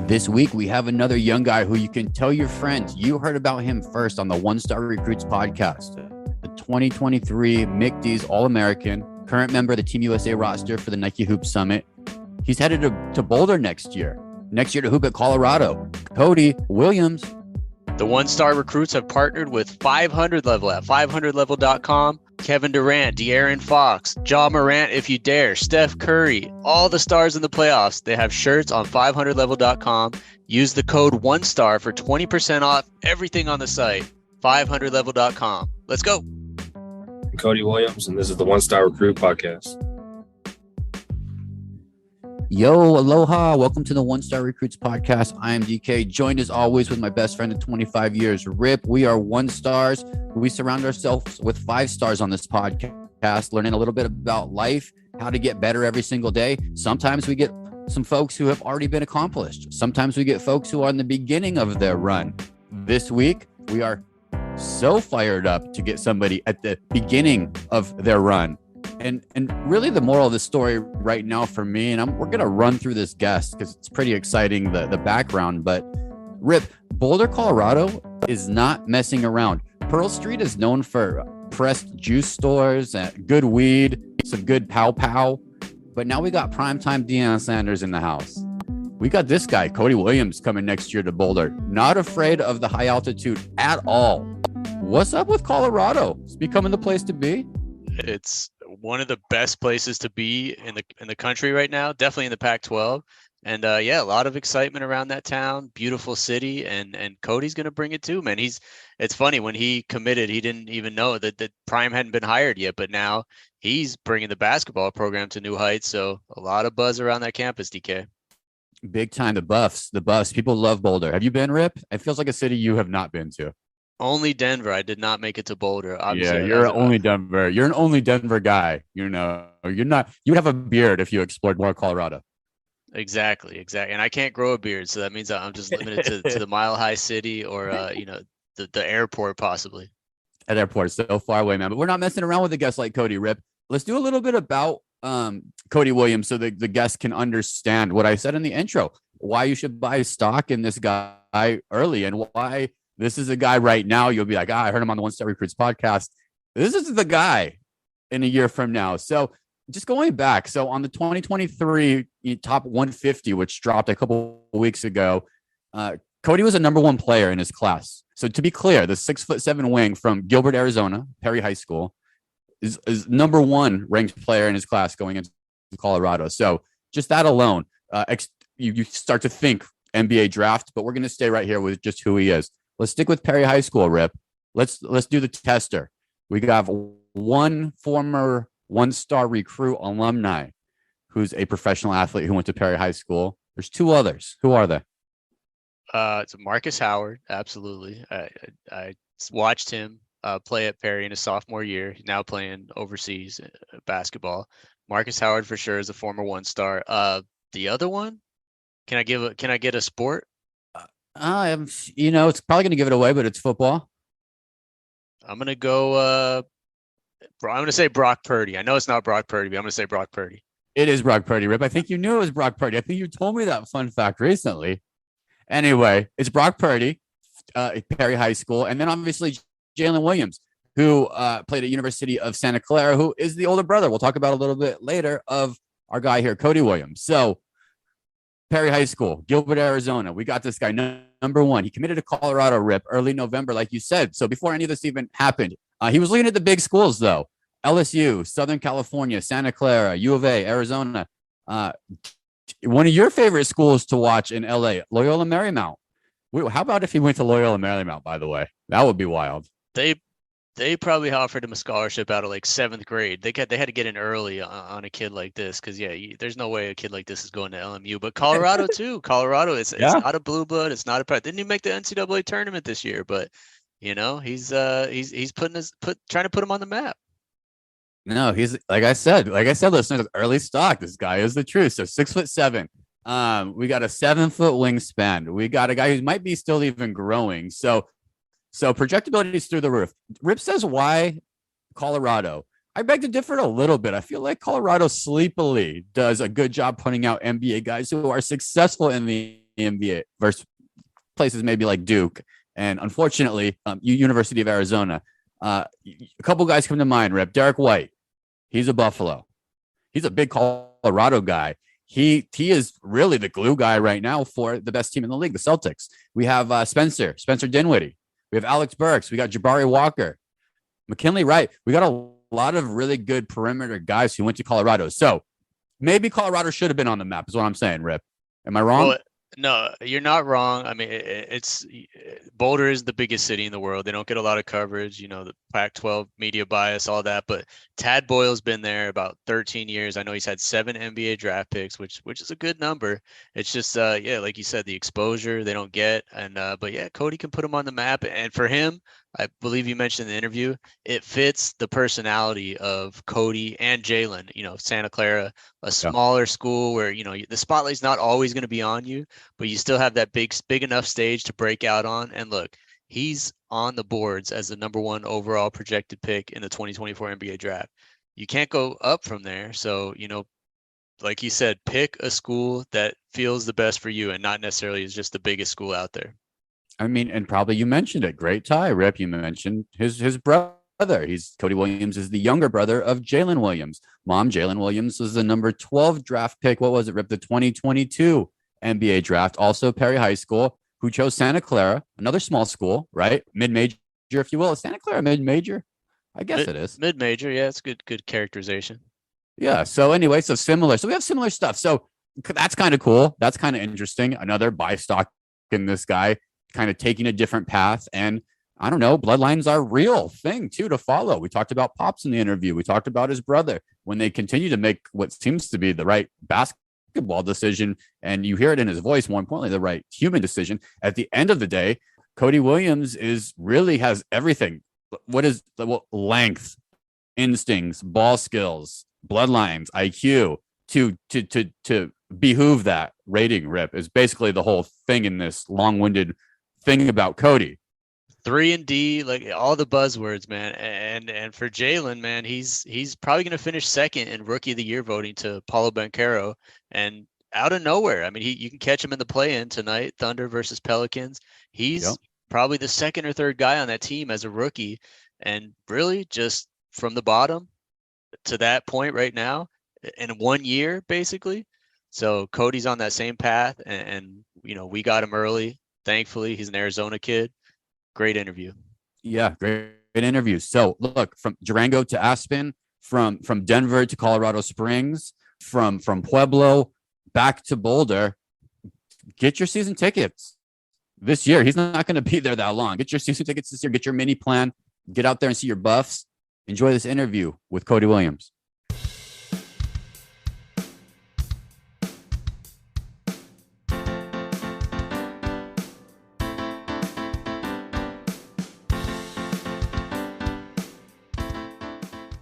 This week, we have another young guy who you can tell your friends. You heard about him first on the One Star Recruits podcast. The 2023 MICD's All-American, current member of the Team USA roster for the Nike Hoop Summit. He's headed to Boulder next year to hoop at Colorado. Cody Williams. The One Star Recruits have partnered with 500 Level at 500level.com. Kevin Durant, De'Aaron Fox, Ja Morant if you dare, Steph Curry, all the stars in the playoffs. They have shirts on 500level.com. Use the code ONESTAR for 20% off everything on the site. 500level.com. Let's go. I'm Cody Williams, and this is the One Star Recruit podcast. Yo, aloha. Welcome to the One Star Recruits podcast. I am DK, joined as always with my best friend of 25 years, Rip. We are one stars. We surround ourselves with 5 stars on this podcast, learning a little bit about life, how to get better every single day. Sometimes we get some folks who have already been accomplished. Sometimes we get folks who are in the beginning of their run. This week, we are so fired up to get somebody at the beginning of their run. And really the moral of the story right now for me, and we're going to run through this guest because it's pretty exciting, the background, but Rip, Boulder, Colorado is not messing around. Pearl Street is known for pressed juice stores, good weed, some good pow, but now we got primetime Deion Sanders in the house. We got this guy, Cody Williams, coming next year to Boulder. Not afraid of the high altitude at all. What's up with Colorado? It's becoming the place to be. It's one of the best places to be in the country right now, definitely in the Pac-12. And a lot of excitement around that town, beautiful city, and Cody's going to bring it too, man. It's funny, when he committed, he didn't even know that Prime hadn't been hired yet, but now he's bringing the basketball program to new heights. So a lot of buzz around that campus, DK. Big time. The buffs, people love Boulder. Have you been, Rip? It feels like a city you have not been to. Only Denver. I did not make it to Boulder. Obviously, yeah, you're only Denver. You're an only Denver guy. You're not. You have a beard if you explored more Colorado. Exactly. And I can't grow a beard, so that means I'm just limited to the Mile High City or the airport possibly. At airport, so far away, man. But we're not messing around with a guest like Cody, Rip. Let's do a little bit about Cody Williams so the guests can understand what I said in the intro. Why you should buy stock in this guy early, and why this is a guy right now. You'll be like, I heard him on the One Star Recruits podcast. This is the guy in a year from now. So just going back. So on the 2023 top 150, which dropped a couple of weeks ago, Cody was a number 1 player in his class. So to be clear, the 6'7" wing from Gilbert, Arizona, Perry High School, is number 1 ranked player in his class going into Colorado. So just that alone, you start to think NBA draft, but we're going to stay right here with just who he is. Let's stick with Perry High School, Rip. Let's do the tester. We got one former one-star recruit alumni who's a professional athlete who went to Perry High School. There's 2 others. Who are they? It's Marcus Howard. Absolutely. I watched him play at Perry in his sophomore year. He's now playing overseas basketball. Marcus Howard for sure is a former one-star. The other one, can I get a sport? It's probably going to give it away, but it's football. I'm going to go. I'm going to say Brock Purdy. I know it's not Brock Purdy, but I'm going to say Brock Purdy. It is Brock Purdy, Rip. I think you knew it was Brock Purdy. I think you told me that fun fact recently. Anyway, it's Brock Purdy, Perry High School, and then obviously Jalen Williams, who played at University of Santa Clara, who is the older brother. We'll talk about a little bit later of our guy here, Cody Williams. So Perry High School, Gilbert, Arizona. We got this guy, number 1. He committed to Colorado, Rip, early November, like you said. So before any of this even happened, he was looking at the big schools, though. LSU, Southern California, Santa Clara, U of A, Arizona. One of your favorite schools to watch in LA, Loyola Marymount. How about if he went to Loyola Marymount, by the way? That would be wild. They probably offered him a scholarship out of like 7th grade. They had to get in early on a kid like this because there's no way a kid like this is going to LMU. But Colorado too. Colorado, it's not a blue blood. It's not a. Didn't he make the NCAA tournament this year? But he's trying to put him on the map. No, he's like I said, listeners, early stock. This guy is the truth. So 6'7". We got a 7-foot wingspan. We got a guy who might be still even growing. So projectability is through the roof. Rip says, why Colorado? I beg to differ a little bit. I feel like Colorado sleepily does a good job putting out NBA guys who are successful in the NBA versus places maybe like Duke and unfortunately University of Arizona. A couple guys come to mind, Rip. Derek White, he's a Buffalo. He's a big Colorado guy. He is really the glue guy right now for the best team in the league, the Celtics. We have Spencer Dinwiddie. We have Alex Burks. We got Jabari Walker, McKinley Wright. We got a lot of really good perimeter guys who went to Colorado. So maybe Colorado should have been on the map is what I'm saying, Rip. Am I wrong? Well, no, you're not wrong. I mean, it's Boulder is the biggest city in the world. They don't get a lot of coverage, the Pac-12 media bias, all that. But Tad Boyle's been there about 13 years. I know he's had 7 NBA draft picks, which is a good number. It's just, like you said, the exposure they don't get. And but yeah, Cody can put him on the map. And for him, I believe you mentioned in the interview, it fits the personality of Cody and Jalen. Santa Clara, a smaller school where the spotlight's not always going to be on you, but you still have that big enough stage to break out on. And look, he's on the boards as the number 1 overall projected pick in the 2024 NBA draft. You can't go up from there. So, like you said, pick a school that feels the best for you and not necessarily is just the biggest school out there. I mean, and probably you mentioned it. Great tie, Rip. You mentioned his brother. Cody Williams is the younger brother of Jalen Williams. Mom, Jalen Williams was the number 12 draft pick. What was it, Rip? The 2022 NBA draft. Also Perry High School, who chose Santa Clara, another small school, right? Mid-major, if you will. Is Santa Clara mid-major? I guess it is. Mid-major, yeah, it's good characterization. Yeah. So anyway, so similar. So we have similar stuff. So that's kind of cool. That's kind of interesting. Another buy stock in this guy, kind of taking a different path. And I don't know, bloodlines are a real thing too to follow. We talked about Pops in the interview. We talked about his brother when they continue to make what seems to be the right basketball decision. And you hear it in his voice, more importantly, the right human decision. At the end of the day, Cody Williams really has everything. What is length, instincts, ball skills, bloodlines, IQ to behoove that rating, Rip, is basically the whole thing in this long-winded thing about Cody. 3-and-D, like all the buzzwords, man. And for Jalen, man, he's probably going to finish second in Rookie of the Year voting to Paulo Banchero. And out of nowhere, I mean, you can catch him in the play-in tonight, Thunder versus Pelicans. He's probably the second or third guy on that team as a rookie. And really just from the bottom to that point right now in 1 year, basically. So Cody's on that same path. And we got him early. Thankfully, he's an Arizona kid. Great interview. Yeah, great interview. So look, from Durango to Aspen, from Denver to Colorado Springs, from Pueblo back to Boulder. Get your season tickets this year. He's not going to be there that long. Get your season tickets this year. Get your mini plan. Get out there and see your Buffs. Enjoy this interview with Cody Williams.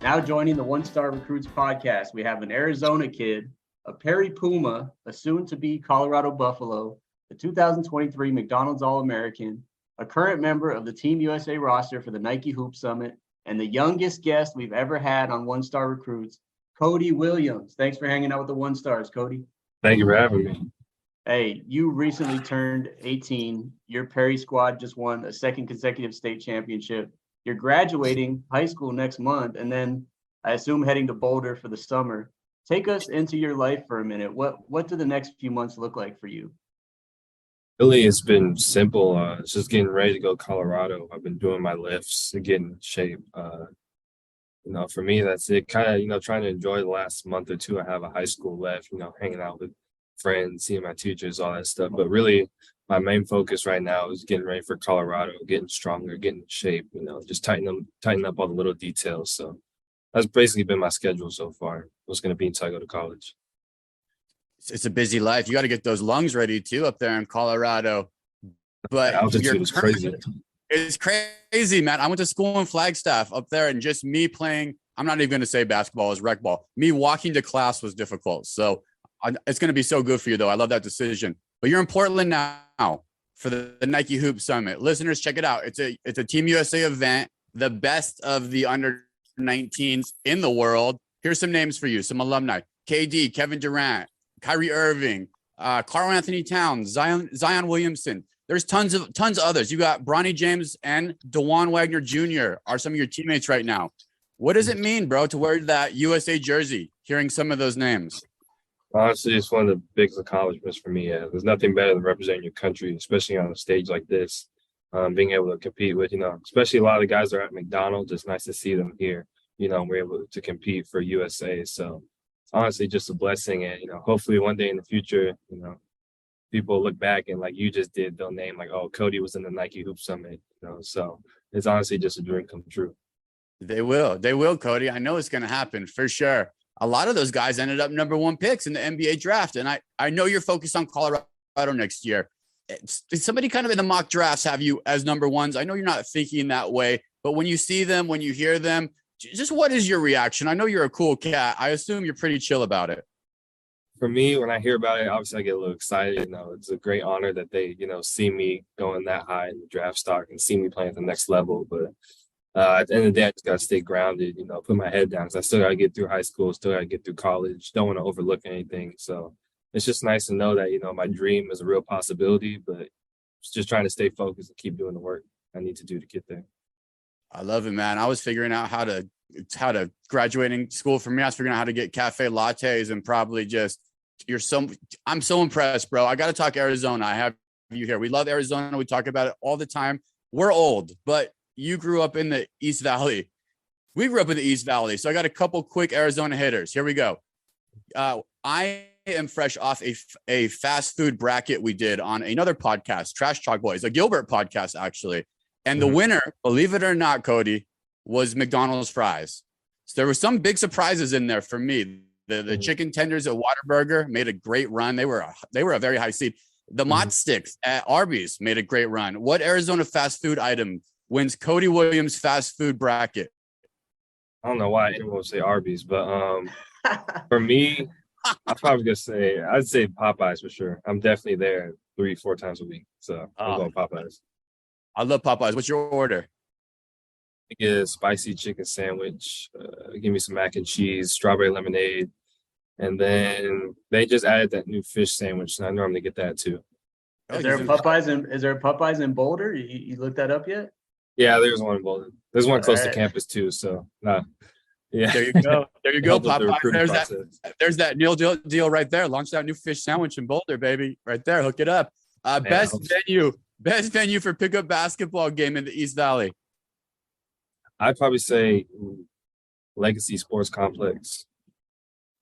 Now joining the One Star Recruits podcast, we have an Arizona kid, a Perry Puma, a soon-to-be Colorado Buffalo, the 2023 McDonald's All-American, a current member of the Team USA roster for the Nike Hoop Summit, and the youngest guest we've ever had on One Star Recruits, Cody Williams. Thanks for hanging out with the One Stars, Cody. Thank you for having me. Hey, you recently turned 18. Your Perry squad just won a second consecutive state championship. You're graduating high school next month, and then I assume heading to Boulder for the summer. Take us into your life for a minute. What do the next few months look like for you? Really, it's been simple. It's just getting ready to go to Colorado. I've been doing my lifts and getting in shape. For me, that's it. Kind of, trying to enjoy the last month or two I have of high school left, hanging out with friends, seeing my teachers, all that stuff. But really, my main focus right now is getting ready for Colorado, getting stronger, getting in shape, just tighten up all the little details. So that's basically been my schedule so far. What's going to be until I go to college. It's a busy life. You got to get those lungs ready too up there in Colorado. But altitude is crazy. It's crazy, man. I went to school in Flagstaff up there, and just me playing, I'm not even going to say basketball, it was rec ball. Me walking to class was difficult. So it's going to be so good for you, though. I love that decision. But you're in Portland now for the Nike Hoop Summit. Listeners, check it out. It's a Team USA event, the best of the under 19s in the world. Here's some names for you, some alumni: KD, Kevin Durant, Kyrie Irving, Karl Anthony Towns, Zion Williamson. There's tons of others. You got Bronny James and DeJuan Wagner Jr. are some of your teammates right now. What does it mean, bro, to wear that USA jersey? Hearing some of those names. Honestly, it's one of the biggest accomplishments for me. There's nothing better than representing your country, especially on a stage like this. Being able to compete with, especially a lot of the guys that are at McDonald's. It's nice to see them here. We're able to compete for USA. So it's honestly just a blessing. And, hopefully one day in the future, people look back and like you just did, they'll name like, oh, Cody was in the Nike Hoop Summit. So it's honestly just a dream come true. They will, Cody. I know it's going to happen for sure. A lot of those guys ended up number 1 picks in the NBA draft. And I know you're focused on Colorado next year. Did somebody kind of in the mock drafts have you as number 1s? I know you're not thinking that way, but when you see them, when you hear them, just what is your reaction? I know you're a cool cat. I assume you're pretty chill about it. For me, when I hear about it, obviously I get a little excited. It's a great honor that they, see me going that high in the draft stock and see me playing at the next level. But at the end of the day, I just got to stay grounded, put my head down because I still got to get through high school, still got to get through college. Don't want to overlook anything. So it's just nice to know that, my dream is a real possibility, but just trying to stay focused and keep doing the work I need to do to get there. I love it, man. I was figuring out how to graduating school for me. I was figuring out how to get cafe lattes and probably just I'm so impressed, bro. I got to talk Arizona. I have you here. We love Arizona. We talk about it all the time. We're old, but you grew up in the East Valley. We grew up in the East Valley. So I got a couple quick Arizona hitters. Here we go. I am fresh off a fast food bracket we did on another podcast, Trash Talk Boys, a Gilbert podcast, actually. And the winner, believe it or not, Cody, was McDonald's fries. So there were some big surprises in there for me. The chicken tenders at Whataburger made a great run. They were a very high seed. The Mott Sticks at Arby's made a great run. What Arizona fast food item wins Cody Williams fast food bracket? I don't know why everyone would say Arby's, but for me, I'm probably I'd say Popeyes for sure. I'm definitely there 3-4 times a week. So I'm going Popeyes. I love Popeyes. What's your order? I get a spicy chicken sandwich. Give me some mac and cheese, strawberry lemonade. And then they just added that new fish sandwich. And I normally get that too. Is there a Popeyes in Boulder? You looked that up yet? Yeah, there's one in Boulder. There's one close to campus too. So yeah. There you go, Popeyes. There's that deal right there. Launch that new fish sandwich in Boulder, baby. Right there. Hook it up. Best venue for pickup basketball game in the East Valley. I'd probably say Legacy Sports Complex.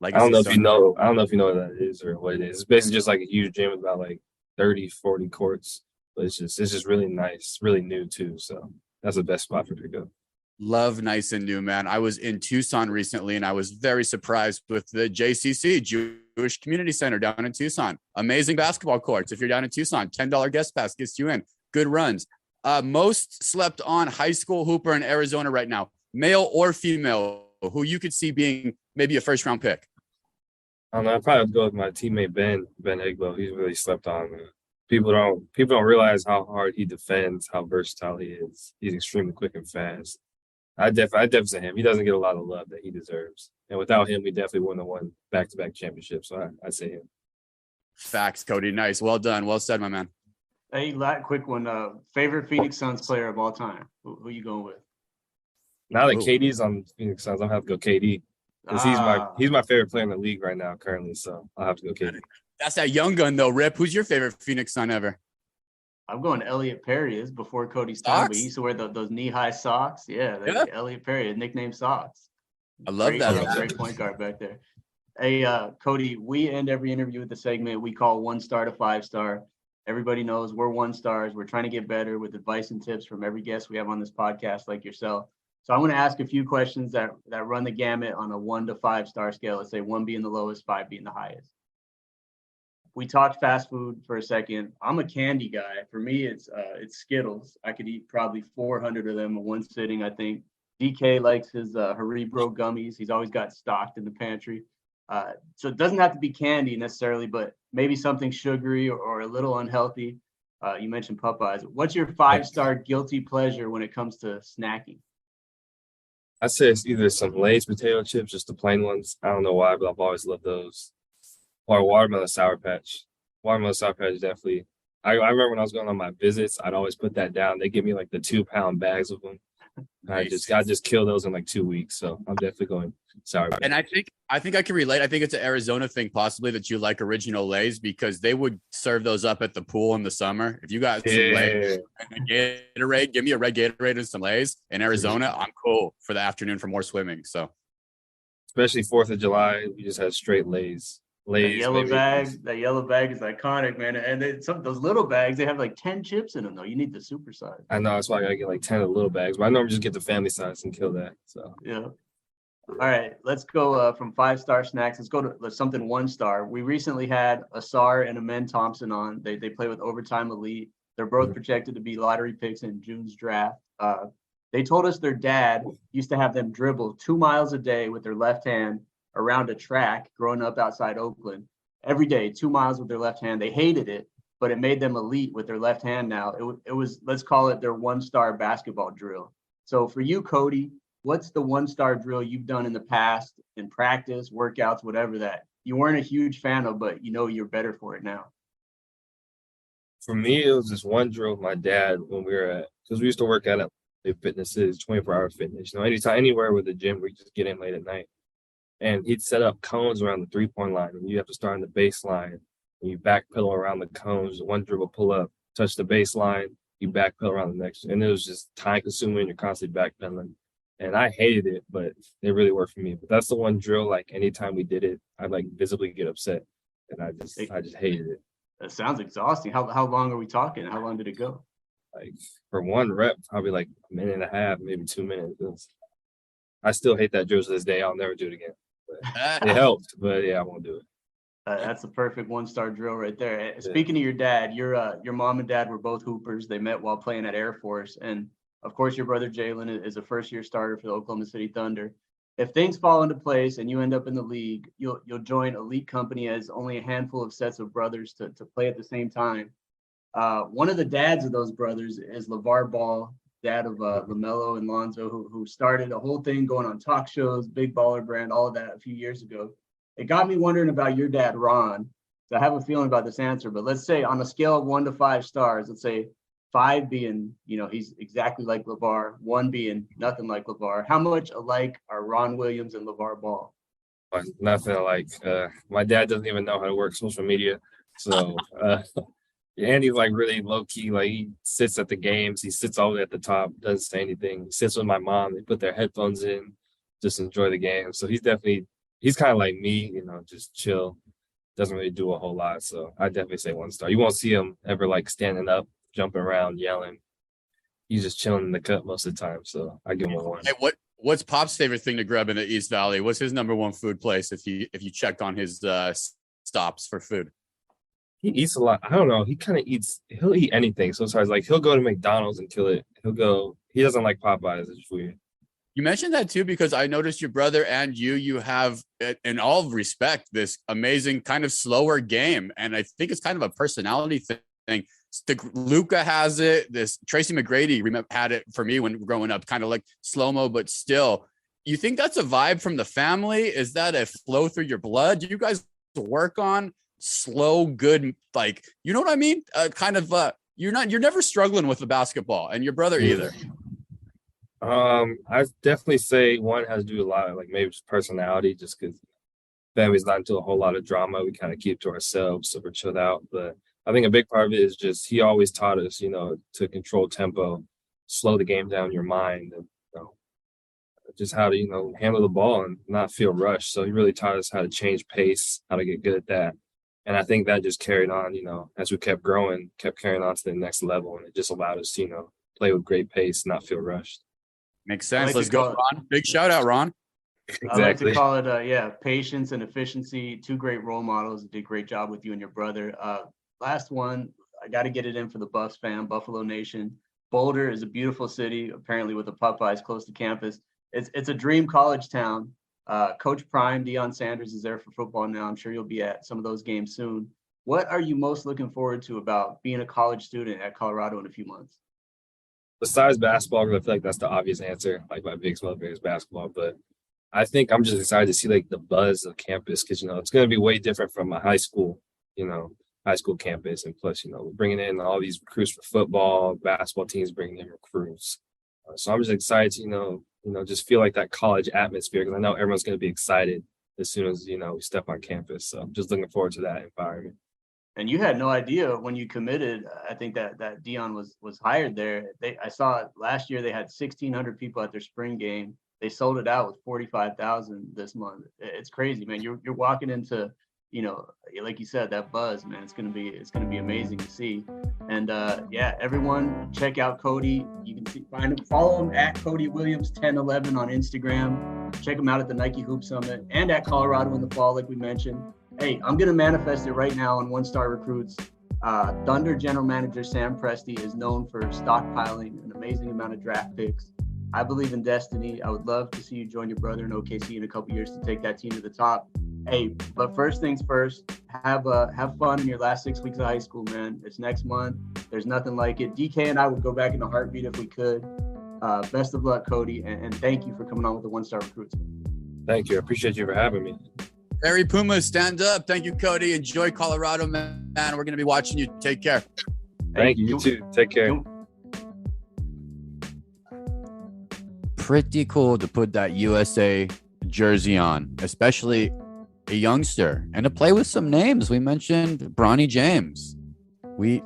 Legacy I don't know if you know what that is or what it is. It's basically just like a huge gym with about like 30-40 courts. But it's just really nice, really new too. So that's the best spot for pickup. Love nice and new, man. I was in Tucson recently and I was very surprised with the JCC, Jewish Community Center down in Tucson. Amazing basketball courts. If you're down in Tucson, $10 guest pass gets you in. Good runs. Most slept on high school hooper in Arizona right now, male or female, who you could see being maybe a first round pick. I don't know. I'd probably have to go with my teammate Ben Egbo. He's really slept on. People don't realize how hard he defends, how versatile he is. He's extremely quick and fast. I definitely say him. He doesn't get a lot of love that he deserves. And without him, we definitely wouldn't have won back-to-back championships. So I say him. Facts, Cody. Nice. Well done. Well said, my man. Hey, quick one. Favorite Phoenix Suns player of all time? Who you going with? Now that KD's on Phoenix Suns, I'll have to go KD. Because he's my favorite player in the league right now currently. So I'll have to go KD. That's that young gun, though, Rip. Who's your favorite Phoenix Sun ever? I'm going Elliot Perry. Is before Cody's time, but he used to wear those knee-high socks. Yeah. Elliot Perry, nickname Socks. I love that. Great point guard back there. Hey, Cody, we end every interview with the segment we call 1 star to 5 star. Everybody knows we're 1 stars. We're trying to get better with advice and tips from every guest we have on this podcast, like yourself. So I'm going to ask a few questions that run the gamut on a 1 to 5 star scale. Let's say 1 being the lowest, 5 being the highest. We talked fast food for a second. I'm a candy guy. For me, it's Skittles. I could eat probably 400 of them in one sitting, I think. DK likes his Haribo gummies. He's always got stocked in the pantry. So it doesn't have to be candy necessarily, but maybe something sugary or a little unhealthy. You mentioned Popeyes. What's your 5-star guilty pleasure when it comes to snacking? I'd say it's either some Lay's potato chips, just the plain ones. I don't know why, but I've always loved those. Or watermelon Sour Patch. watermelon sour patch is definitely. I remember when I was going on my visits, I'd always put that down. They give me like the 2-pound bags of them. I just kill those in like 2 weeks. So I'm definitely going sour patch. And I think I can relate. I think it's an Arizona thing, possibly, that you like original Lays, because they would serve those up at the pool in the summer. If you got some Lays and a Gatorade, give me a red Gatorade and some Lays in Arizona. I'm cool for the afternoon for more swimming. So, especially 4th of July, we just had straight Lays. That yellow bag is iconic, man. And those little bags, they have like 10 chips in them, though. You need the super size. I know, that's why I gotta get like 10 of the little bags, but I normally just get the family size and kill that. So yeah. All right, let's go from 5-star snacks. Let's go to something 1-star. We recently had Asar and Amen Thompson on. They play with Overtime Elite. They're both projected to be lottery picks in June's draft. They told us their dad used to have them dribble 2 miles a day with their left hand around a track growing up outside Oakland. Every day, 2 miles with their left hand. They hated it, but it made them elite with their left hand now. It was, let's call it their 1-star basketball drill. So for you, Cody, what's the 1-star drill you've done in the past, in practice, workouts, whatever, that you weren't a huge fan of, but you know you're better for it now? for me, it was just one drill with my dad when we were because we used to work at fitnesses, 24-hour fitness. Anytime, anywhere with a gym, we just get in late at night. And he'd set up cones around the 3-point line, and you have to start on the baseline, and you backpedal around the cones. One dribble pull up, touch the baseline, you backpedal around the next. And it was just time consuming. You're constantly backpedaling. And I hated it, but it really worked for me. But that's the one drill, like anytime we did it, I'd like visibly get upset. And I just hated it. That sounds exhausting. How long are we talking? How long did it go? Like for one rep, probably like a minute and a half, maybe 2 minutes. I still hate that drill to this day. I'll never do it again. But it helped, but yeah, I won't do it. That's the perfect 1-star drill right there. Speaking of your dad, your mom and dad were both hoopers. They met while playing at Air Force. And of course, your brother Jalen is a first-year starter for the Oklahoma City Thunder. If things fall into place and you end up in the league, you'll join elite company as only a handful of sets of brothers to play at the same time. One of the dads of those brothers is LeVar Ball, dad of LaMelo and Lonzo, who started a whole thing going on talk shows, Big Baller Brand, all of that a few years ago. It got me wondering about your dad, Ron. So I have a feeling about this answer, but let's say on a scale of 1 to 5 stars, let's say 5 being, he's exactly like LeVar, 1 being nothing like LeVar. How much alike are Ron Williams and LeVar Ball? Nothing alike. My dad doesn't even know how to work social media. So Andy's like really low key. Like he sits at the games. He sits all the way at the top, doesn't say anything. He sits with my mom. They put their headphones in, just enjoy the game. So he's kind of like me, just chill. Doesn't really do a whole lot. So I definitely say 1 star. You won't see him ever like standing up, jumping around, yelling. He's just chilling in the cut most of the time. So I give him a 1. Hey, what's Pop's favorite thing to grab in the East Valley? What's his number one food place if you checked on his stops for food? He eats a lot. I don't know. He kind of eats. He'll eat anything. So it's like he'll go to McDonald's and kill it. He doesn't like Popeyes. It's weird. You mentioned that too, because I noticed your brother and you have, in all respect, this amazing kind of slower game. And I think it's kind of a personality thing. Luca has it. This Tracy McGrady had it for me when growing up, kind of like slow-mo, but still. You think that's a vibe from the family? Is that a flow through your blood? Do you guys work on slow, good, like, you know what I mean? You're never struggling with the basketball, and your brother either. I definitely say one has to do a lot of like maybe just personality, just because family's not into a whole lot of drama. We kind of keep to ourselves, so we're chilled out. But I think a big part of it is just he always taught us, to control tempo, slow the game down in your mind, and just how to handle the ball and not feel rushed. So he really taught us how to change pace, how to get good at that. And I think that just carried on, as we kept growing, kept carrying on to the next level, and it just allowed us to play with great pace, not feel rushed. Makes sense. Let's go, Ron. Big shout out, Ron. Exactly. I like to call it, patience and efficiency. 2 great role models. Did a great job with you and your brother. Last one, I got to get it in for the Buffs fan, Buffalo Nation. Boulder is a beautiful city, apparently with the Popeyes close to campus. It's a dream college town. Coach Prime, Deion Sanders, is there for football now. I'm sure you'll be at some of those games soon. What are you most looking forward to about being a college student at Colorado in a few months? Besides basketball, because I feel like that's the obvious answer. Like my biggest motivator is basketball, but I think I'm just excited to see like the buzz of campus because it's going to be way different from my high school. I high school campus. And plus, we're bringing in all these recruits for football, basketball teams bringing in recruits. So I'm just excited to, just feel like that college atmosphere, because I know everyone's going to be excited as soon as, we step on campus. So I'm just looking forward to that environment. And you had no idea when you committed. I think that Dion was hired there. I saw last year they had 1,600 people at their spring game. They sold it out with 45,000 this month. It's crazy, man. You're walking into, like you said, that buzz, man. It's gonna be amazing to see. And everyone check out Cody. You can find him, follow him at Cody Williams 1011 on Instagram. Check him out at the Nike Hoop Summit and at Colorado in the fall, like we mentioned. Hey, I'm going to manifest it right now on One Star Recruits. Thunder general manager Sam Presti is known for stockpiling an amazing amount of draft picks. I believe in destiny. I would love to see you join your brother in OKC in a couple years to take that team to the top. Hey, but first things first, have fun in your last 6 weeks of high school, man. It's next month. There's nothing like it. DK and I would go back in a heartbeat if we could. Best of luck, Cody, and thank you for coming on with the One Star Recruits. Thank you. I appreciate you for having me. Perry Puma, stand up. Thank you, Cody. Enjoy Colorado, man. We're going to be watching you. Take care. Thank you. You too. Take care. Pretty cool to put that USA jersey on, especially a youngster, and to play with some names. We mentioned Bronny James. We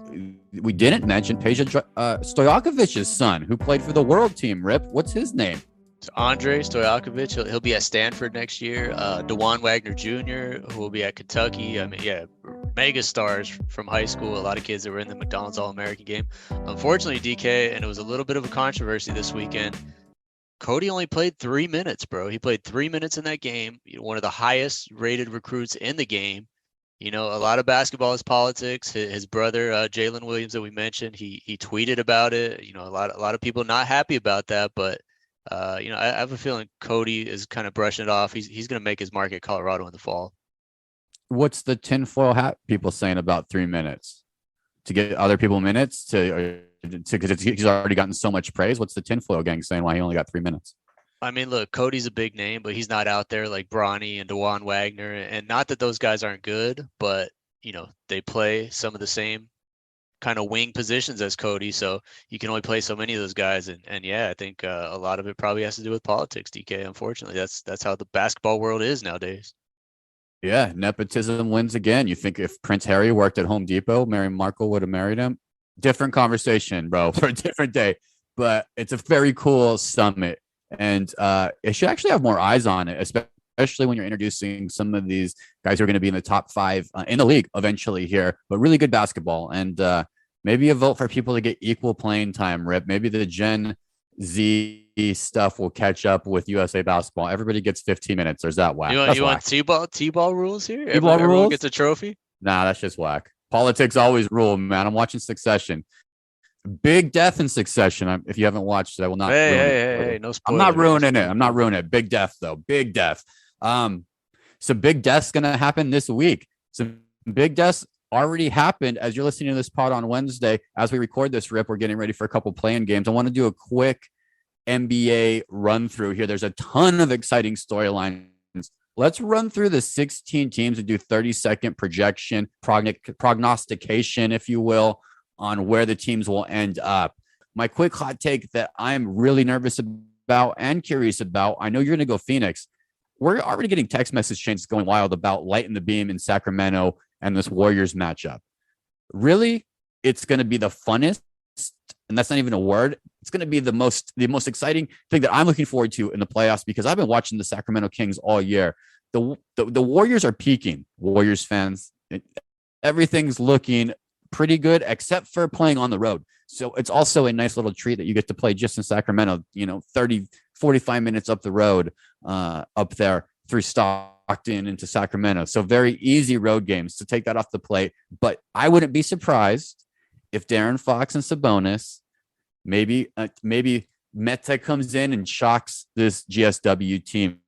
didn't mention Peja Stojakovic's son, who played for the world team. Rip, what's his name? It's Andre Stojakovic. He'll be at Stanford next year. DeJuan Wagner Jr., who will be at Kentucky. I mean, yeah, mega stars from high school. A lot of kids that were in the McDonald's All-American game. Unfortunately, DK, and it was a little bit of a controversy this weekend, Cody only played 3 minutes, bro. He played 3 minutes in that game. One of the highest rated recruits in the game. A lot of basketball is politics. His brother, Jalen Williams, that we mentioned, he tweeted about it. A lot of people not happy about that, but I have a feeling Cody is kind of brushing it off. He's going to make his mark at Colorado in the fall. What's the tinfoil hat people saying about 3 minutes? To get other people minutes because he's already gotten so much praise. What's the tinfoil gang saying why he only got 3 minutes? I mean, look, Cody's a big name, but he's not out there like Bronny and DeJuan Wagner. And not that those guys aren't good, but, they play some of the same kind of wing positions as Cody. So you can only play so many of those guys. And yeah, I think a lot of it probably has to do with politics, DK. Unfortunately, that's how the basketball world is nowadays. Yeah, nepotism wins again. You think if Prince Harry worked at Home Depot, Mary Markle would have married him? Different conversation, bro, for a different day. But it's a very cool summit. And it should actually have more eyes on it, especially when you're introducing some of these guys who are going to be in the top 5 in the league eventually here, but really good basketball. And maybe a vote for people to get equal playing time, Rip. Maybe the Gen Z stuff will catch up with USA basketball. Everybody gets 15 minutes. There's that whack. You want T-ball rules here? T-ball Everyone rules? gets a trophy? Nah, that's just whack. Politics always rule, man. I'm watching Succession. Big death in Succession. If you haven't watched it, I will not. Hey, no spoilers. I'm not ruining it. I'm not ruining it. Big death, though. Big death. So big death's gonna happen this week. So big deaths already happened as you're listening to this pod on Wednesday. As we record this, Rip, we're getting ready for a couple playing games. I want to do a quick NBA run through here. There's a ton of exciting storylines. Let's run through the 16 teams and do 30-second projection, prognostication, if you will, on where the teams will end up. My quick hot take that I'm really nervous about and curious about, I know you're going to go Phoenix. We're already getting text message chains going wild about lighting the beam in Sacramento and this Warriors matchup. Really, it's going to be the funnest, and that's not even a word. It's going to be the most exciting thing that I'm looking forward to in the playoffs because I've been watching the Sacramento Kings all year. The Warriors are peaking. Warriors fans, everything's looking pretty good except for playing on the road. So it's also a nice little treat that you get to play just in Sacramento, 30, 45 minutes up the road, up there through Stockton into Sacramento. So very easy road games to take that off the plate. But I wouldn't be surprised if Darren Fox and Sabonis, maybe Meta comes in and shocks this GSW team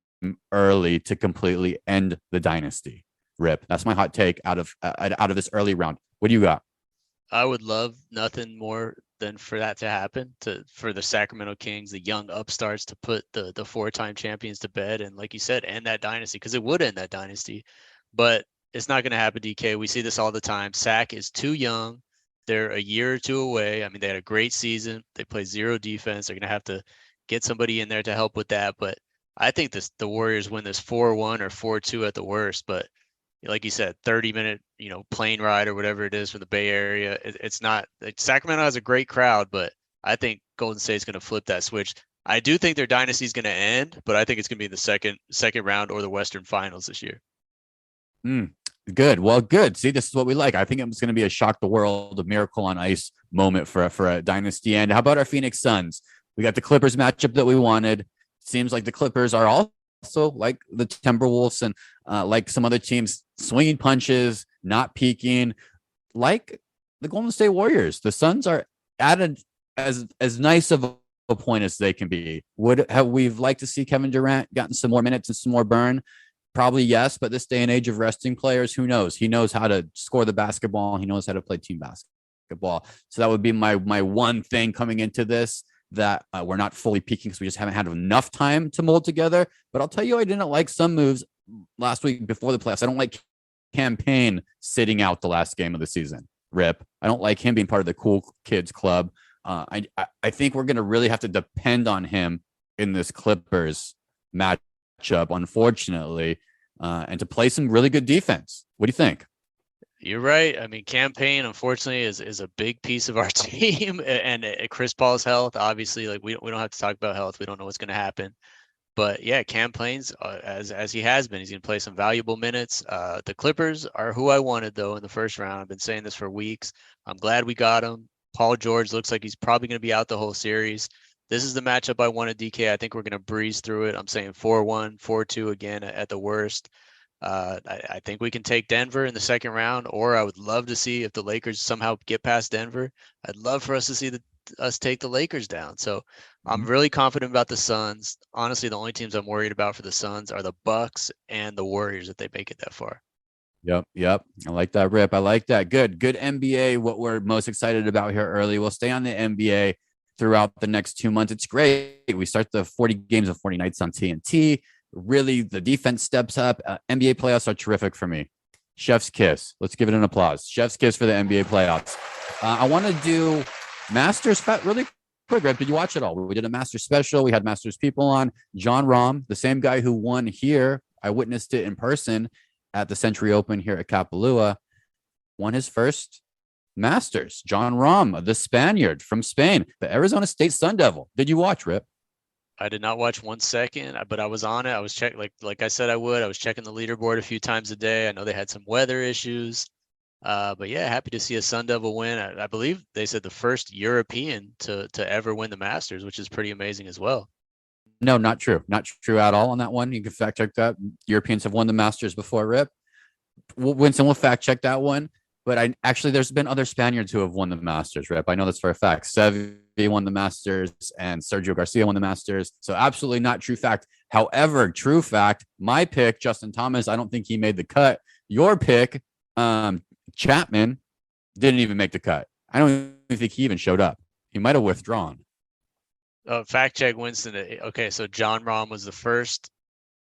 early to completely end the dynasty. Rip. That's my hot take out of this early round. What do you got? I would love nothing more than for that to happen, for the Sacramento Kings, the young upstarts, to put the 4-time champions to bed. And like you said, end that dynasty, because it would end that dynasty. But It's not going to happen, DK. We see this all the time. Sac is too young. They're a year or two away. I mean, they had a great season. They play zero defense. They're going to have to get somebody in there to help with that. But I think the Warriors win this 4-1 or 4-2 at the worst. But like you said, 30-minute, plane ride or whatever it is from the Bay Area. It's not like Sacramento has a great crowd, but I think Golden State's going to flip that switch. I do think their dynasty is going to end, but I think it's going to be in the second round or the Western Finals this year. Good. Well, good. See, this is what we like. I think it's going to be a shock the world, a miracle on ice moment for a dynasty. And how about our Phoenix Suns? We got the Clippers matchup that we wanted. Seems like the Clippers are also like the Timberwolves and like some other teams, swinging punches, not peaking, like the Golden State Warriors. The Suns are at as nice of a point as they can be. Would have we've liked to see Kevin Durant gotten some more minutes and some more burn? Probably yes, but this day and age of resting players, who knows? He knows how to score the basketball. He knows how to play team basketball. So that would be my one thing coming into this, that we're not fully peaking because we just haven't had enough time to mold together. But I'll tell you, I didn't like some moves last week before the playoffs. I don't like Campaign sitting out the last game of the season. Rip. I don't like him being part of the cool kids club. I think we're going to really have to depend on him in this Clippers matchup, unfortunately, and to play some really good defense. What do you think? You're right. I mean, Campaign, unfortunately, is a big piece of our team, and Chris Paul's health. Obviously, like we don't have to talk about health. We don't know what's going to happen. But yeah, Campaign's as he has been. He's going to play some valuable minutes. The Clippers are who I wanted, though, in the first round. I've been saying this for weeks. I'm glad we got him. Paul George looks like he's probably going to be out the whole series. This is the matchup I wanted, DK. I think we're going to breeze through it. I'm saying 4-1, 4-2 again at the worst. I think we can take Denver in the second round, or I would love to see if the Lakers somehow get past Denver. I'd love for us to see us take the Lakers down. So I'm really confident about the Suns. Honestly, the only teams I'm worried about for the Suns are the Bucks and the Warriors if they make it that far. Yep. I like that, Rip. I like that. Good NBA. What we're most excited about here early. We'll stay on the NBA throughout the next 2 months. It's great. We start the 40 games of 40 nights on TNT. Really, the defense steps up. NBA playoffs are terrific for me. Chef's kiss. Let's give it an applause. Chef's kiss for the NBA playoffs. I want to do Masters really quick, Rip. Did you watch it all? We did a Masters special. We had Masters people on. John Rahm, the same guy who won here. I witnessed it in person at the Century Open here at Kapalua, won his first Masters. John Rahm, the Spaniard from Spain, the Arizona State Sun Devil. Did you watch, Rip? I did not watch 1 second, but I was on it. I was checking, like I said I would. I was checking the leaderboard a few times a day. I know they had some weather issues, but yeah, happy to see a Sun Devil win. I believe they said the first European to ever win the Masters, which is pretty amazing as well. No, not true. Not true at all on that one. You can fact check that. Europeans have won the Masters before, Rip. Winston will fact check that one. But there's been other Spaniards who have won the Masters, Rip. I know this for a fact. Seve won the Masters and Sergio Garcia won the Masters. So absolutely not true fact. However, true fact, my pick, Justin Thomas, I don't think he made the cut. Your pick, Chapman, didn't even make the cut. I don't even think he even showed up. He might have withdrawn. Fact check, Winston. Okay, so John Rahm was the first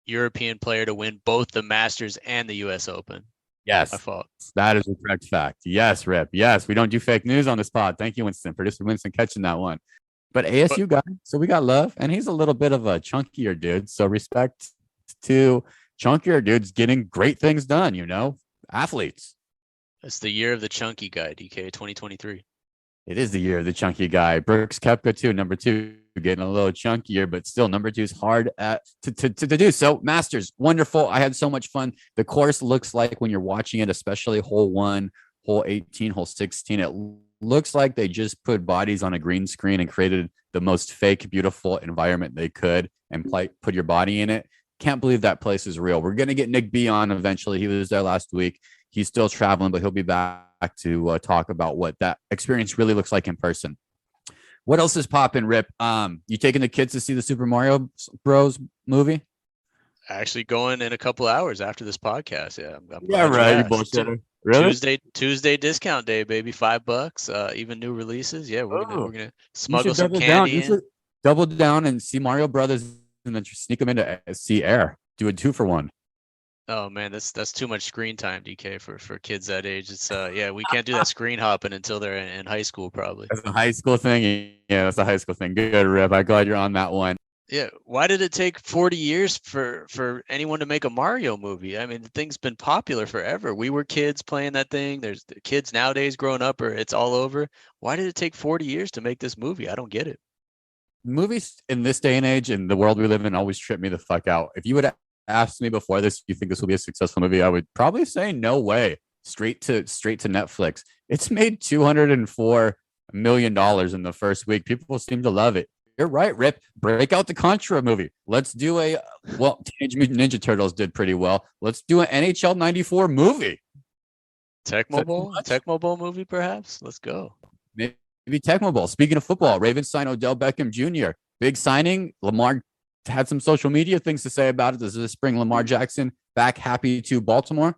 European player to win both the Masters and the U.S. Open. Yes, my fault. That is a correct fact. Yes, Rip. Yes, we don't do fake news on this pod. Thank you, Winston. Producer Winston catching that one. But ASU guy, so we got love, and he's a little bit of a chunkier dude. So respect to chunkier dudes getting great things done. Athletes. It's the year of the chunky guy, DK 2023. It is the year of the chunky guy. Brooks Koepka too, number 2, getting a little chunkier, but still number 2 is hard to do. So Masters, wonderful. I had so much fun. The course looks like when you're watching it, especially hole 1, hole 18, hole 16, it looks like they just put bodies on a green screen and created the most fake, beautiful environment they could and put your body in it. Can't believe that place is real. We're going to get Nick B on eventually. He was there last week. He's still traveling, but he'll be back to talk about what that experience really looks like in person. What else is popping, Rip? You taking the kids to see the Super Mario Bros. Movie? Actually going in a couple hours after this podcast. Yeah. I'm right. You bullshitter. Really? Tuesday discount day, baby. $5. Even new releases. Yeah, we're gonna smuggle some candy in. You should double down and see Mario Brothers and then sneak them into see Air. Do a 2-for-1. Oh man, that's too much screen time, DK, for kids that age. It's yeah, we can't do that screen hopping until they're in high school probably. That's a high school thing. Yeah, that's a high school thing. Good, Rip. I'm glad you're on that one. Yeah, why did it take 40 years for anyone to make a Mario movie? I mean, the thing's been popular forever. We were kids playing that thing. There's the kids nowadays growing up, or it's all over. Why did it take 40 years to make this movie? I don't get it. Movies in this day and age and the world we live in always trip me the fuck out. If you would ask me before this, you think this will be a successful movie? I would probably say no way. Straight to Netflix. It's made $204 million in the first week. People seem to love it. You're right, Rip. Break out the Contra movie. Let's do Teenage Mutant Ninja Turtles did pretty well. Let's do an NHL 94 movie. Tecmo Bowl movie, perhaps. Let's go. Maybe Tecmo Bowl. Speaking of football, Ravens sign Odell Beckham Jr. Big signing. Lamar had some social media things to say about it. Does this bring Lamar Jackson back happy to Baltimore?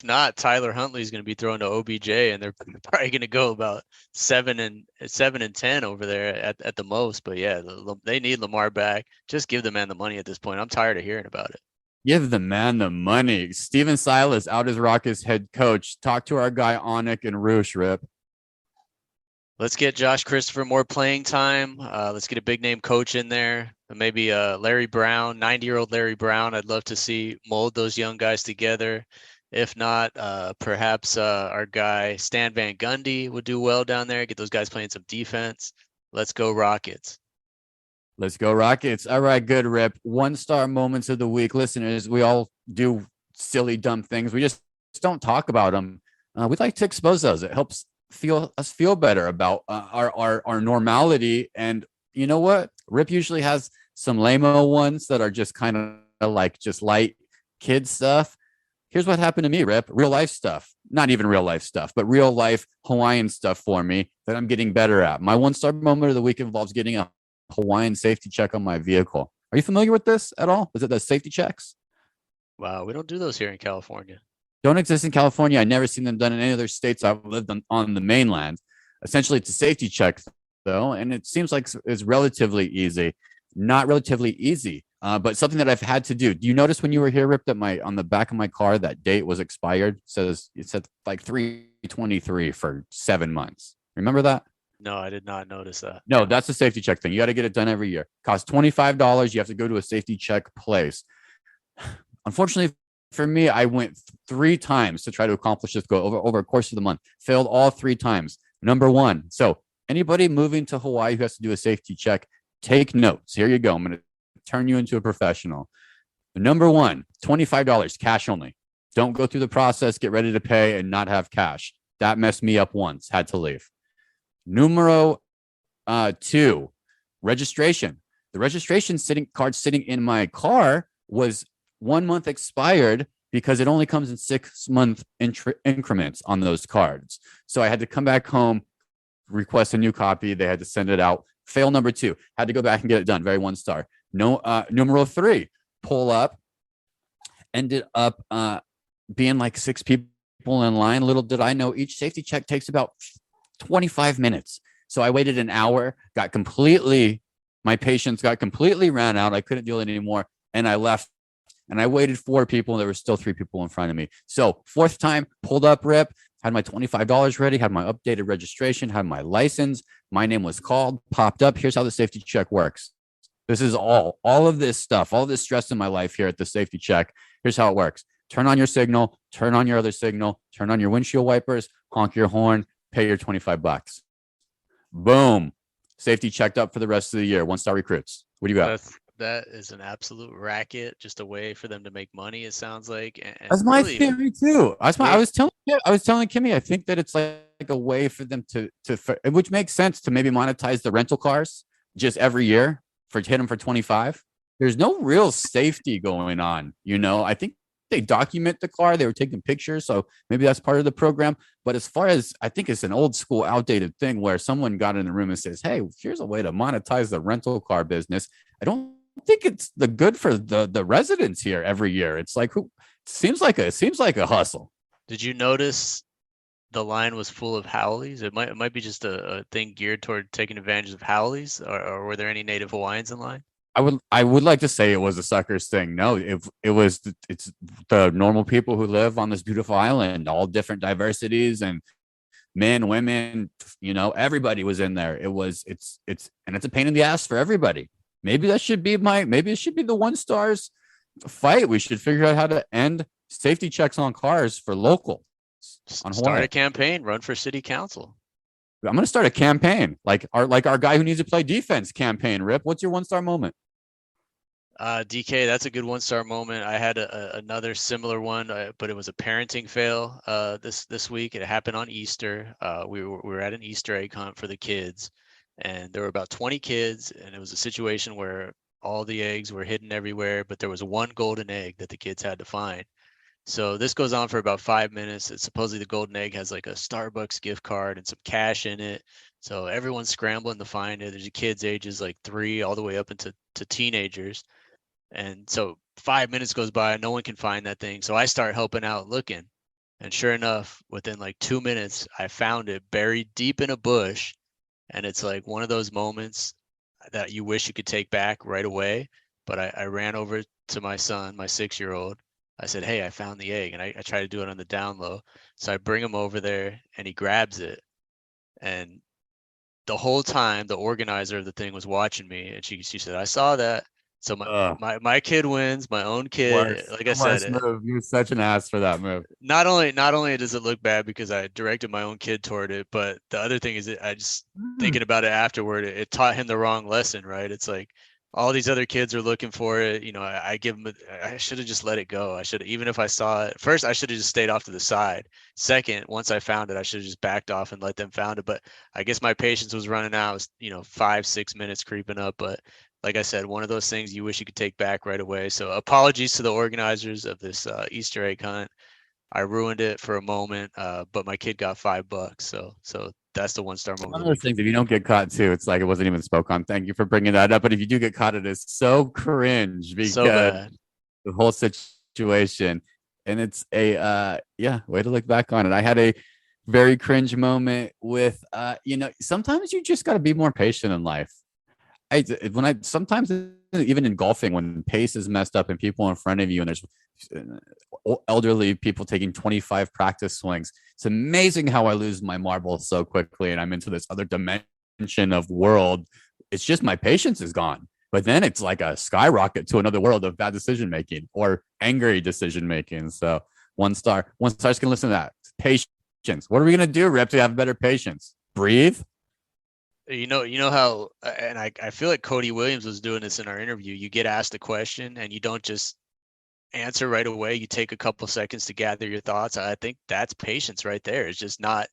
If not, Tyler Huntley's going to be thrown to OBJ, and they're probably going to go about 7-10 over there at the most. But yeah, they need Lamar back. Just give the man the money at this point. I'm tired of hearing about it. Give the man the money. Steven Silas out as Rockets head coach. Talk to our guy Onik and Roosh, Rip. Let's get Josh Christopher more playing time. Let's get a big name coach in there. Maybe Larry Brown, 90-year-old Larry Brown. I'd love to see mold those young guys together. If not, perhaps our guy Stan Van Gundy would do well down there. Get those guys playing some defense. Let's go Rockets. Let's go Rockets. All right, good, Rip. 1-star moments of the week. Listeners, we all do silly, dumb things. We just don't talk about them. We'd like to expose those. It helps us feel better about our normality. And you know what? Rip usually has some lame-o ones that are just kind of like just light kid stuff. Here's what happened to me, Rip. Real life stuff. Not even real life stuff, but real life Hawaiian stuff for me that I'm getting better at. My 1-star moment of the week involves getting a Hawaiian safety check on my vehicle. Are you familiar with this at all? Is it the safety checks? Wow, we don't do those here in California. Don't exist in California. I've never seen them done in any other states I've lived on the mainland. Essentially, it's a safety check, though, and it seems like it's relatively easy. Not relatively easy, but something that I've had to do. Do you notice when you were here, Rip, that on the back of my car, that date was expired? It said like 3/23 for 7 months. Remember that? No, I did not notice that. No, that's a safety check thing. You got to get it done every year. Costs $25. You have to go to a safety check place. Unfortunately for me, I went 3 times to try to accomplish this goal over a course of the month. Failed all 3 times. Number 1. So anybody moving to Hawaii who has to do a safety check, take notes. Here you go. I'm going to turn you into a professional. Number 1, $25, cash only. Don't go through the process, get ready to pay, and not have cash. That messed me up once. Had to leave. Numero 2, registration. The registration card sitting in my car was 1 month expired because it only comes in 6-month increments on those cards. So I had to come back home, request a new copy. They had to send it out. Fail number 2. Had to go back and get it done. Very 1-star. No, numero 3. Pull up. Ended up being like 6 people in line. Little did I know, each safety check takes about 25 minutes. So I waited an hour. My patience got completely ran out. I couldn't deal with it anymore, and I left. And I waited 4 people, and there were still 3 people in front of me. So 4th time, pulled up, Rip, had my $25 ready, had my updated registration, had my license. My name was called, popped up. Here's how the safety check works. This is all of this stuff, all this stress in my life here at the safety check. Here's how it works. Turn on your signal, turn on your other signal, turn on your windshield wipers, honk your horn, pay your $25. Boom. Safety checked up for the rest of the year. 1-star recruits. What do you got? That is an absolute racket, just a way for them to make money, it sounds like. And that's my theory too. I was telling Kimmy, I think that it's like a way for them to which makes sense to maybe monetize the rental cars just every year hit them for 25. There's no real safety going on. I think they document the car. They were taking pictures. So maybe that's part of the program. But as far as I think it's an old school outdated thing where someone got in the room and says, hey, here's a way to monetize the rental car business. I don't think it's the good for the residents here every year. It's like, seems like a hustle. Did you notice the line was full of haoles? It might be just a thing geared toward taking advantage of haoles, or were there any native Hawaiians in line? I would like to say it was a suckers thing. No, it's the normal people who live on this beautiful island, all different diversities and men, women, everybody was in there. And it's a pain in the ass for everybody. Maybe it should be the one stars fight. We should figure out how to end safety checks on cars for local. Start a campaign, run for city council. I'm going to start a campaign like our guy who needs to play defense campaign. Rip, what's your 1-star moment? DK, that's a good 1-star moment. I had another similar one, but it was a parenting fail this week. It happened on Easter. We were at an Easter egg hunt for the kids, and there were about 20 kids, and it was a situation where all the eggs were hidden everywhere, but there was one golden egg that the kids had to find. So this goes on for about 5 minutes. It's supposedly the golden egg has like a Starbucks gift card and some cash in it. So everyone's scrambling to find it. There's kids ages like 3 all the way up into teenagers. And so 5 minutes goes by, no one can find that thing. So I start helping out looking. And sure enough, within like 2 minutes, I found it buried deep in a bush. And it's like one of those moments that you wish you could take back right away. But I ran over to my son, my 6-year-old. I said, hey, I found the egg. And I try to do it on the down low. So I bring him over there and he grabs it. And the whole time, the organizer of the thing was watching me. And she said, I saw that. So my kid wins, my own kid. Worst. Like I said, move. You're such an ass for that move. Not only does it look bad because I directed my own kid toward it, but the other thing is I just thinking about it afterward, it taught him the wrong lesson, right? It's like all these other kids are looking for it. I give them. I should have just let it go. I should, even if I saw it first, I should have just stayed off to the side. Second, once I found it, I should have just backed off and let them found it. But I guess my patience was running out. It was 5-6 minutes creeping up, but. Like I said, one of those things you wish you could take back right away. So apologies to the organizers of this Easter egg hunt. I ruined it for a moment, but my kid got $5. So that's the 1-star moment. One of those things, if you don't get caught too, it's like it wasn't even spoke on. Thank you for bringing that up. But if you do get caught, it is so cringe because so bad. The whole situation. And it's a way to look back on it. I had a very cringe moment with sometimes you just got to be more patient in life. Sometimes even in golfing, when pace is messed up and people in front of you and there's elderly people taking 25 practice swings, it's amazing how I lose my marbles so quickly and I'm into this other dimension of world. It's just my patience is gone. But then it's like a skyrocket to another world of bad decision making or angry decision making. So 1-star. 1-star's gonna listen to that. Patience. What are we gonna do, Rip, to have better patience? Breathe. You know how, and I feel like Cody Williams was doing this in our interview. You get asked a question and you don't just answer right away. You take a couple seconds to gather your thoughts. I think that's patience right there. It's just not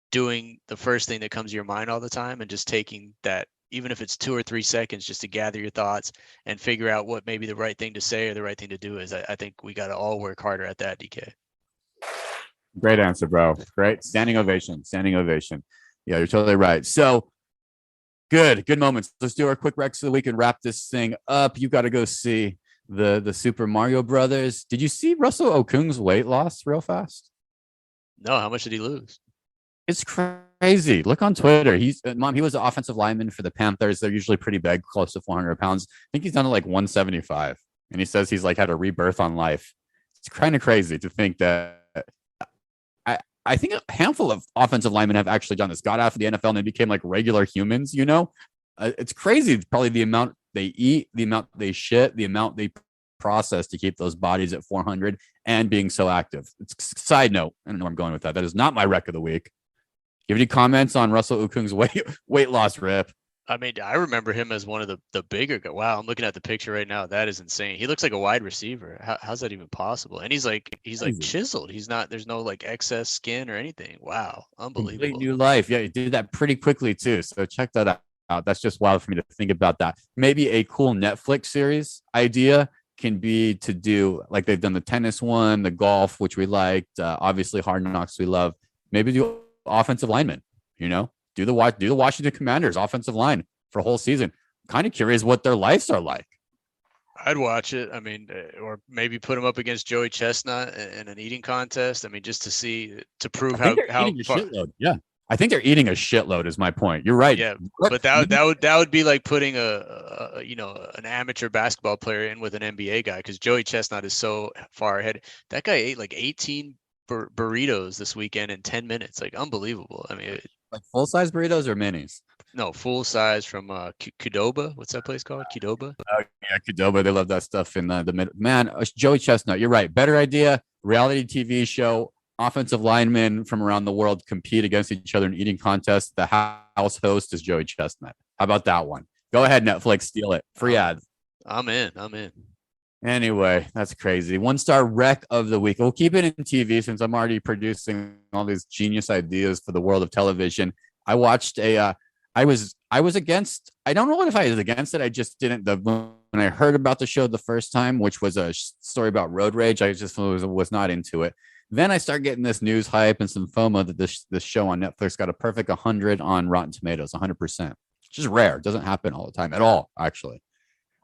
doing the first thing that comes to your mind all the time and just taking that, even if it's 2 or 3 seconds, just to gather your thoughts and figure out what maybe the right thing to say or the right thing to do is. I think we got to all work harder at that, DK. Great answer, bro. Great. Standing ovation. Yeah, you're totally right. So, Good moments. Let's do our quick Rex of the week and wrap this thing up. You got to go see the Super Mario Brothers. Did you see Russell Okung's weight loss real fast? No, how much did he lose? It's crazy. Look on Twitter. He was an offensive lineman for the Panthers. They're usually pretty big, close to 400 pounds. I think he's done it like 175. And he says he's like had a rebirth on life. It's kind of crazy to think that. I think a handful of offensive linemen have actually done this, got out of the NFL and they became like regular humans, It's crazy. Probably the amount they eat, the amount they shit, the amount they process to keep those bodies at 400 and being so active. It's side note. I don't know where I'm going with that. That is not my rec of the week. You have any comments on Russell Okung's weight loss, Rip? I mean, I remember him as one of the bigger guys. Wow, I'm looking at the picture right now. That is insane. He looks like a wide receiver. How's that even possible? And he's like chiseled. There's no like excess skin or anything. Wow, unbelievable. Complete new life. Yeah, he did that pretty quickly too. So check that out. That's just wild for me to think about that. Maybe a cool Netflix series idea can be to do like they've done the tennis one, the golf, which we liked. Obviously, Hard Knocks we love. Maybe do offensive linemen. Do the Washington Commanders offensive line for a whole season. Kind of curious what their lives are like. I'd watch it. I mean, or maybe put him up against Joey Chestnut in an eating contest. I mean, just to prove how far. Yeah, I think they're eating a shitload. Is my point. You're right. Yeah, but that would be like putting an amateur basketball player in with an NBA guy, because Joey Chestnut is so far ahead. That guy ate like 18 burritos this weekend in 10 minutes. Like, unbelievable. I mean, Like full size burritos or minis. no, full size from Qdoba. What's that place called? Qdoba. Oh yeah, Qdoba. They love that stuff in the mid. Man, Joey Chestnut. You're right. Better idea. Reality TV show. Offensive linemen from around the world compete against each other in eating contests. The house host is Joey Chestnut. How about that one? Go ahead, Netflix, steal it. Free ads. I'm in. Anyway, that's crazy. 1-star wreck of the week. We'll keep it in TV since I'm already producing all these genius ideas for the world of television. I watched I was against. I don't know if I was against it. I just didn't. When I heard about the show the first time, which was a story about road rage, I just was not into it. Then I start getting this news hype and some FOMO that this show on Netflix got a perfect 100 on Rotten Tomatoes, 100%. It's just rare. It doesn't happen all the time at all, actually.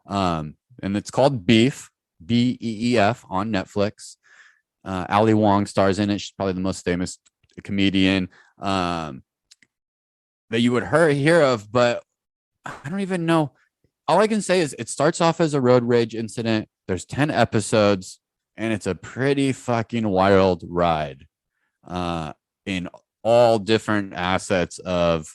And it's called Beef, Beef on Netflix. Ali Wong stars in it. She's probably the most famous comedian that you would hear of, but I don't even know. All I can say is it starts off as a road rage incident. There's 10 episodes. And it's a pretty fucking wild ride in all different assets of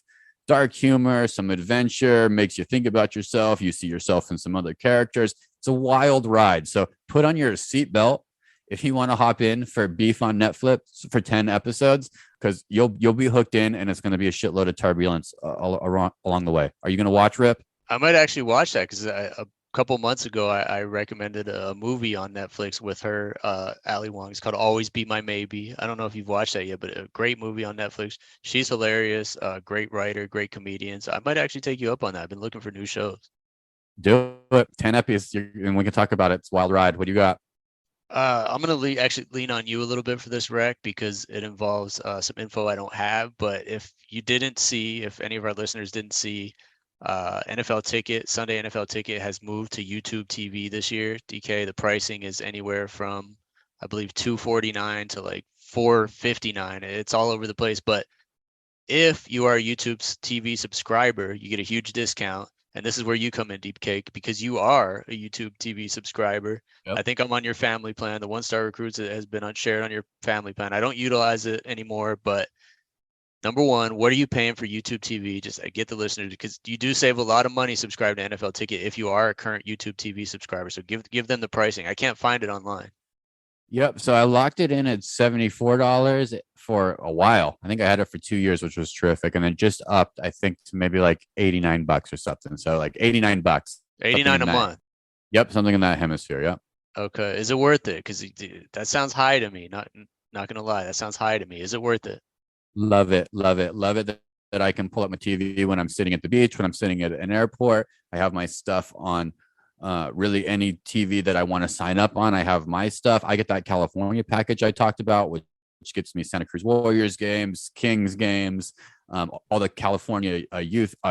dark humor, some adventure, makes you think about yourself. You see yourself in some other characters. It's a wild ride. So put on your seatbelt if you want to hop in for Beef on Netflix for 10 episodes, because you'll be hooked in, and it's going to be a shitload of turbulence along the way. Are you going to watch, Rip? I might actually watch that, because a couple months ago, I recommended a movie on Netflix with her, Ali Wong. It's called Always Be My Maybe. I don't know if you've watched that yet, but a great movie on Netflix. She's hilarious, great writer, great comedian. So I might actually take you up on that. I've been looking for new shows. Do it. 10 episodes, and we can talk about it. It's a wild ride. What do you got? I'm going to actually lean on you a little bit for this rec, because it involves some info I don't have. But if any of our listeners didn't see, NFL Ticket, Sunday NFL Ticket has moved to YouTube TV this year. DK, the pricing is anywhere from, I believe, $249 to like $459. It's all over the place. But if you are a YouTube TV subscriber, you get a huge discount. And this is where you come in, Deep Cake, because you are a YouTube TV subscriber. Yep. I think I'm on your family plan. The 1-Star Recruits has been shared on your family plan. I don't utilize it anymore, but number one, what are you paying for YouTube TV? Just get the listeners, because you do save a lot of money subscribing to NFL Ticket if you are a current YouTube TV subscriber. So give them the pricing. I can't find it online. Yep. So I locked it in at $74 for a while. I think I had it for 2 years, which was terrific. And then just upped, I think, to maybe like $89 or something. So like $89. 89 a month. Yep. Something in that hemisphere. Yep. Okay. Is it worth it? Because that sounds high to me. Not going to lie. That sounds high to me. Is it worth it? Love it. That I can pull up my TV when I'm sitting at the beach, when I'm sitting at an airport. I have my stuff on really any TV that I want to sign up on. I have my stuff. I get that California package I talked about, which gets me Santa Cruz Warriors games, Kings games, all the California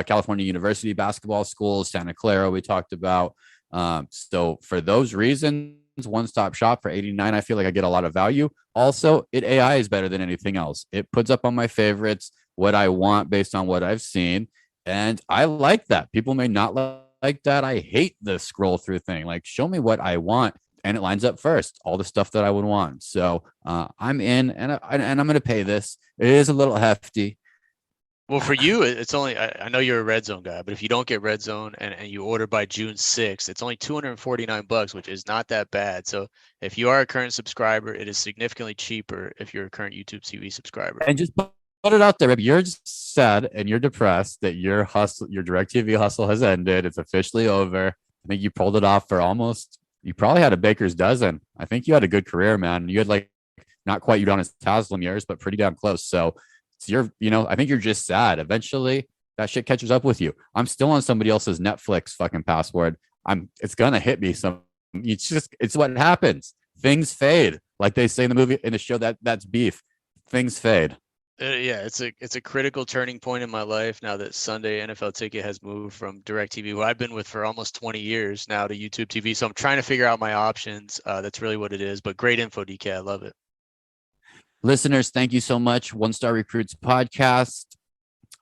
California University basketball schools, Santa Clara we talked about. So for those reasons, one-stop shop for $89. I feel like I get a lot of value. Also, AI is better than anything else. It puts up on my favorites what I want based on what I've seen, and I like that. People may not like that. I hate the scroll through thing. Like, show me what I want, and it lines up first, all the stuff that I would want. So I'm in, and I'm going to pay this. It is a little hefty. Well, for you, it's only, I know you're a Red Zone guy, but if you don't get Red Zone and you order by June 6th, it's only $249, which is not that bad. So if you are a current subscriber, it is significantly cheaper if you're a current YouTube TV subscriber. And just put it out there. You're just sad and you're depressed that your DirecTV hustle has ended. It's officially over. I think you pulled it off for you probably had a baker's dozen. I think you had a good career, man. You had like not quite Udonis Haslam years, but pretty damn close. So I think you're just sad. Eventually that shit catches up with you. I'm still on somebody else's Netflix fucking password. It's going to hit me. It's what happens. Things fade. Like they say in the show that's Beef. Things fade. Yeah, it's a critical turning point in my life now that Sunday NFL Ticket has moved from DirecTV, who I've been with for almost 20 years now, to YouTube TV. So I'm trying to figure out my options. That's really what it is. But great info, DK. I love it. Listeners, thank you so much. One Star Recruits podcast,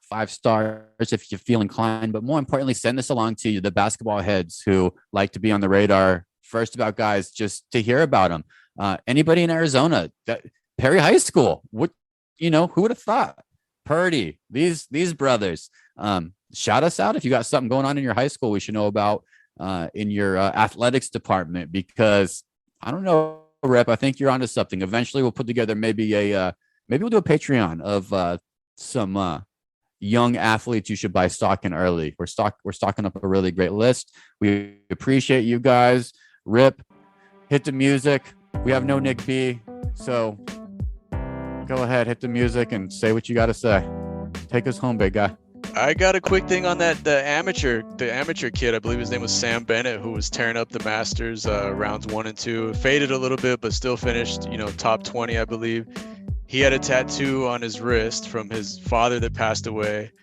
5 stars if you feel inclined. But more importantly, send this along to the basketball heads who like to be on the radar first about guys, just to hear about them. Anybody in Arizona, that Perry High School, what, who would have thought? Purdy, these brothers. Shout us out if you got something going on in your high school we should know about in your athletics department, because I don't know, Rep, I think you're onto something. Eventually we'll put together maybe we'll do a Patreon of some young athletes you should buy stock in early. We're stocking up a really great list. We appreciate you guys. Rip, hit the music. We have no Nick B, so go ahead, hit the music and say what you got to say. Take us home, big guy. I got a quick thing on that. The amateur kid, I believe his name was Sam Bennett, who was tearing up the Masters rounds 1 and 2. Faded a little bit, but still finished, top 20, I believe. He had a tattoo on his wrist from his father that passed away.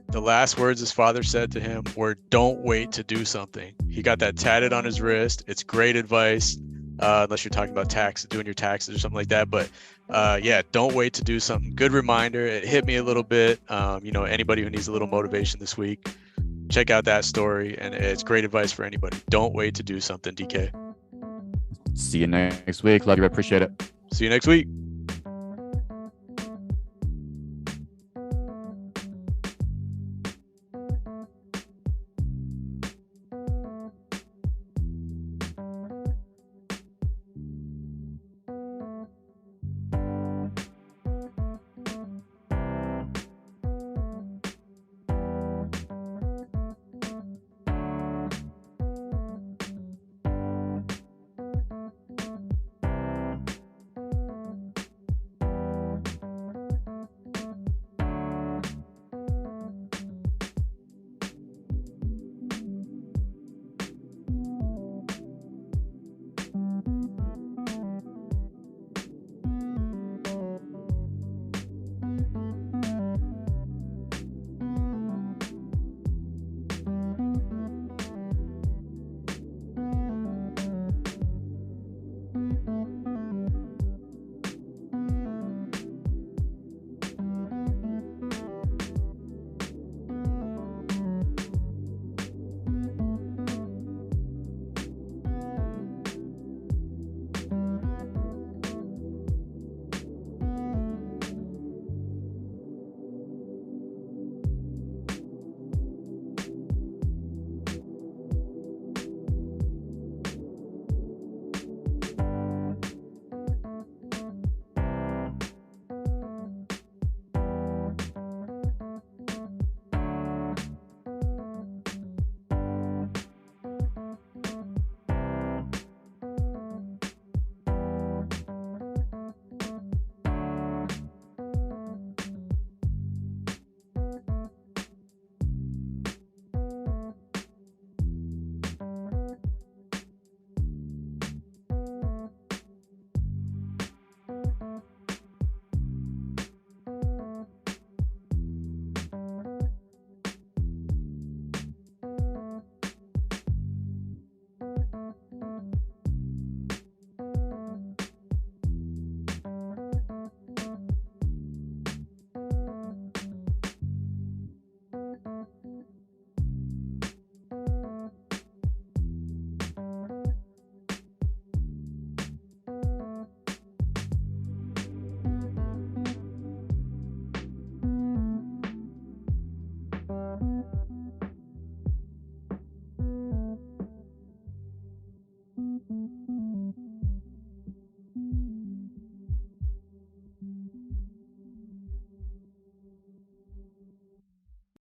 The last words his father said to him were, "Don't wait to do something." He got that tatted on his wrist. It's great advice, unless you're talking about doing your taxes or something like that. But don't wait to do something. Good reminder. It hit me a little bit. Anybody who needs a little motivation this week, check out that story. And it's great advice for anybody. Don't wait to do something, DK. See you next week. Love you. I appreciate it. See you next week.